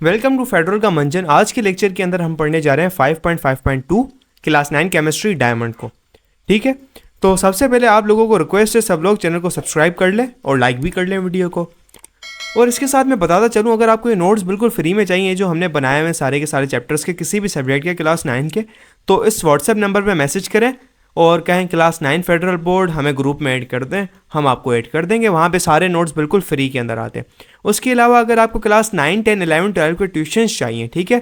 Welcome to federal का मंजन। आज के लेक्चर के अंदर हम पढ़ने जा रहे हैं 5.5.2 क्लास 9 केमिस्ट्री डायमंड को। ठीक है, तो सबसे पहले आप लोगों को रिक्वेस्ट है सब लोग चैनल को सब्सक्राइब कर लें और लाइक भी कर लें वीडियो को। और इसके साथ मैं बताता चलूँ, अगर आपको ये नोट्स बिल्कुल फ्री में चाहिए जो हमने बनाए हुए हैं सारे के सारे चैप्टर्स के किसी भी सब्जेक्ट के क्लास 9 के, तो इस व्हाट्सएप नंबर पर मैसेज करें और कहें क्लास 9 फेडरल बोर्ड हमें ग्रुप में ऐड कर दें, हम आपको ऐड कर देंगे। वहाँ पे सारे नोट्स बिल्कुल फ्री के अंदर आते हैं। उसके अलावा अगर आपको क्लास 9, 10, 11, 12 के ट्यूशन्स चाहिए, ठीक है,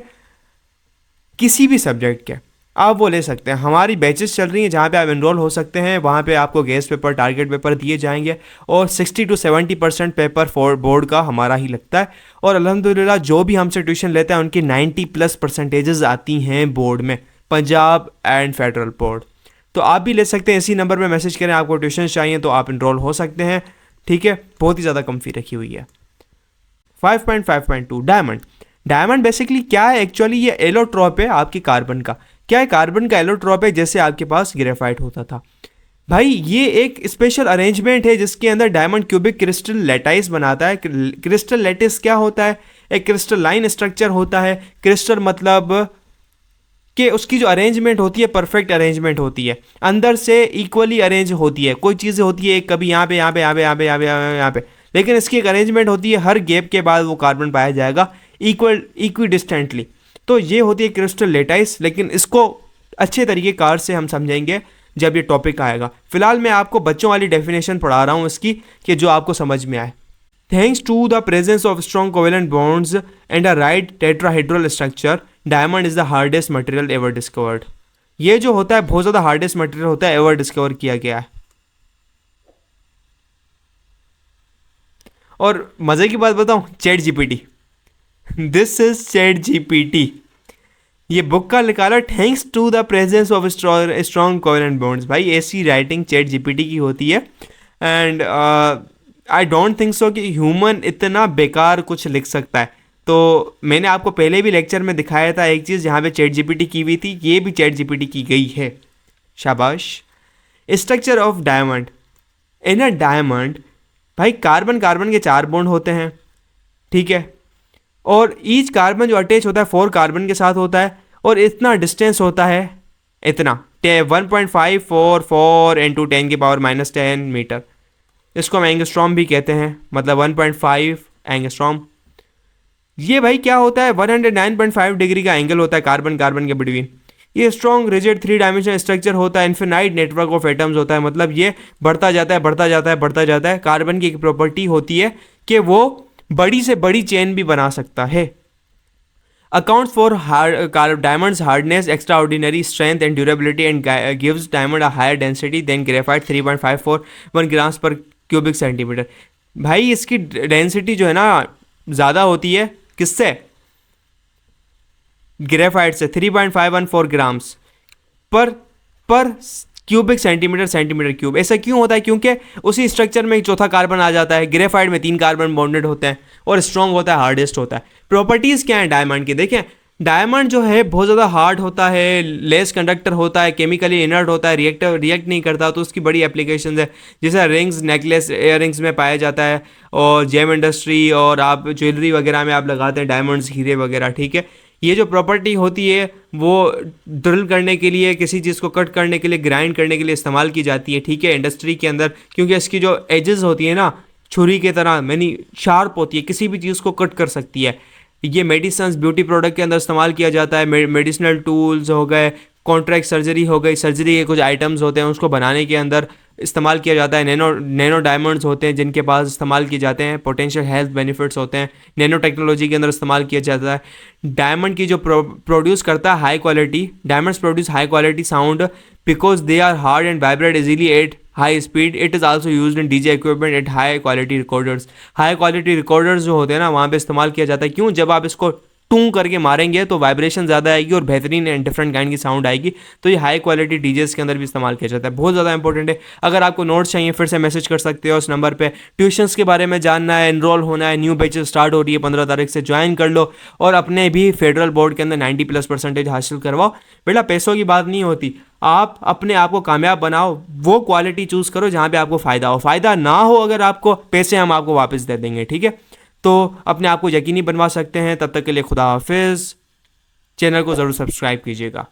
किसी भी सब्जेक्ट के, आप वो ले सकते हैं। हमारी बैचेस चल रही हैं जहाँ पे आप एनरोल हो सकते हैं। वहाँ पे आपको गेस्ट पेपर, टारगेट पेपर दिए जाएंगे और 60 to 70% पेपर फॉर बोर्ड का हमारा ही लगता है। और अल्हम्दुलिल्लाह जो भी हमसे ट्यूशन लेते हैं उनकी 90+ % आती हैं बोर्ड में, पंजाब एंड फेडरल बोर्ड। तो आप भी ले सकते हैं। इसी नंबर पे मैसेज करें, आपको ट्यूशन चाहिए तो आप इनरोल हो सकते हैं। ठीक है, बहुत ही ज़्यादा कम फी रखी हुई है। 5.5.2 डायमंड। डायमंड बेसिकली क्या है? एक्चुअली ये एलोट्रॉप है आपकी कार्बन का। क्या है? कार्बन का एलोट्रॉप है, जैसे आपके पास ग्रेफाइट होता था। भाई ये एक स्पेशल अरेंजमेंट है जिसके अंदर डायमंड क्यूबिक क्रिस्टल लैटाइस बनाता है। क्रिस्टल लैटिस क्या होता है? एक क्रिस्टल लाइन स्ट्रक्चर होता है। क्रिस्टल मतलब कि उसकी जो अरेंजमेंट होती है परफेक्ट अरेंजमेंट होती है, अंदर से इक्वली अरेंज होती है। कोई चीज़ें होती है कभी यहाँ पे यहाँ पे यहाँ पे यहाँ पे यहाँ पे यहाँ पे, लेकिन इसकी एक अरेंजमेंट होती है, हर गैप के बाद वो कार्बन पाया जाएगा इक्वी डिस्टेंटली। तो ये होती है क्रिस्टल लेटाइस, लेकिन इसको अच्छे तरीके कार से हम समझेंगे जब ये टॉपिक आएगा। फिलहाल मैं आपको बच्चों वाली डेफिनेशन पढ़ा रहा हूँ इसकी, कि जो आपको समझ में आए। Thanks to the presence of strong covalent bonds and a right tetrahedral structure, diamond is the hardest material ever discovered. ये जो होता है बहुत ज़्यादा हार्डेस्ट मटेरियल होता है एवर डिस्कवर किया गया है। और मज़े की बात बताऊँ, ChatGPT, this is ChatGPT, ये बुक का निकाला thanks to the presence of strong covalent bonds. भाई ऐसी राइटिंग चैट जीपीटी की होती है। And I don't think so कि ह्यूमन इतना बेकार कुछ लिख सकता है। तो मैंने आपको पहले भी लेक्चर में दिखाया था एक चीज़ जहाँ पे चैट जीपीटी की हुई थी, ये भी चैट जीपीटी की गई है। शाबाश। Structure of diamond. In a diamond भाई कार्बन कार्बन के 4 बॉन्ड होते हैं, ठीक है, और ईच कार्बन जो अटैच होता है 4 कार्बन के साथ होता है, और इतना डिस्टेंस होता है, इतना 1.544 × 10⁻⁻10 मीटर। इसको हम एंगस्ट्रॉम भी कहते हैं, मतलब 1.5 एंगस्ट्रॉम। ये भाई क्या होता है? 109.5 डिग्री का एंगल होता है कार्बन कार्बन के बिटवीन। ये स्ट्रॉन्ग रिजिड 3 डायमेंशनल स्ट्रक्चर होता है। इन्फिनाइट नेटवर्क ऑफ एटम्स होता है, मतलब ये बढ़ता जाता है बढ़ता जाता है बढ़ता जाता है। कार्बन की एक प्रॉपर्टी होती है कि वो बड़ी से बड़ी चेन भी बना सकता है। Accounts for diamond's hardness, extraordinary strength and durability, and gives diamond a higher density than graphite 3.541 grams per cubic centimeter. भाई इसकी डेंसिटी जो है ना ज़्यादा होती है, किससे? ग्रेफाइट से 3.514 ग्राम्स पर क्यूबिक सेंटीमीटर क्यूब। ऐसा क्यों होता है? क्योंकि उसी स्ट्रक्चर में एक चौथा कार्बन आ जाता है। ग्रेफाइट में 3 कार्बन बॉन्डेड होते हैं और स्ट्रॉन्ग होता है, हार्डेस्ट होता है। प्रॉपर्टीज़ क्या है डायमंड की? देखें, डायमंड जो है बहुत ज़्यादा हार्ड होता है, लेस कंडक्टर होता है, केमिकली इनर्ट होता है, रिएक्ट नहीं करता, तो उसकी बड़ी एप्लीकेशन है। जैसे रिंग्स, नेकलेस, इयर रिंग्स में पाया जाता है, और जेम इंडस्ट्री और आप ज्वेलरी वगैरह में आप लगाते हैं डायमंड्स, हीरे वगैरह, ठीक है। ये जो प्रॉपर्टी होती है वो ड्रिल करने के लिए, किसी चीज़ को कट करने के लिए, ग्राइंड करने के लिए इस्तेमाल की जाती है, ठीक है, इंडस्ट्री के अंदर, क्योंकि इसकी जो एजेस होती है ना छुरी के तरह, यानी शार्प होती है, किसी भी चीज़ को कट कर सकती है। ये मेडिसिन, ब्यूटी प्रोडक्ट के अंदर इस्तेमाल किया जाता है। मेडिसिनल टूल्स हो गए, कॉन्ट्रैक्ट सर्जरी हो गई, सर्जरी के कुछ आइटम्स होते हैं उसको बनाने के अंदर इस्तेमाल किया जाता है। नैनो डायमंड्स होते हैं जिनके पास इस्तेमाल किए जाते हैं, पोटेंशियल हेल्थ बेनिफिट्स होते हैं, नैनो टेक्नोलॉजी के अंदर इस्तेमाल किया जाता है। डायमंड की जो प्रोड्यूस करता है high quality, diamonds produce high quality sound because they are hard and vibrate easily at high speed. It is also used in DJ equipment at high quality recorders. High quality recorders जो होते हैं ना, वहाँ पे इस्तेमाल किया जाता है। क्यों? जब आप इसको टूं करके मारेंगे तो वाइब्रेशन ज़्यादा आएगी और बेहतरीन एंड डिफरेंट काइंड की साउंड आएगी। तो ये हाई क्वालिटी डीजेस के अंदर भी इस्तेमाल किया जाता है, बहुत ज़्यादा इंपॉर्टेंट है। अगर आपको नोट्स चाहिए फिर से मैसेज कर सकते हो इस नंबर पे। ट्यूशन्स के बारे में जानना है, एनरोल होना है, न्यू बैचेस स्टार्ट हो रही है 15 तारीख से, ज्वाइन कर लो और अपने भी फेडरल बोर्ड के अंदर 90+% हासिल करवाओ। बेटा पैसों की बात नहीं होती, आप अपने आप को कामयाब बनाओ, वो क्वालिटी चूज़ करो जहाँ पे आपको फ़ायदा हो। फ़ायदा ना हो अगर आपको, पैसे हम आपको वापस दे देंगे, ठीक है। तो अपने आप को यकीनी बनवा सकते हैं। तब तक के लिए खुदा हाफिज़। चैनल को ज़रूर सब्सक्राइब कीजिएगा।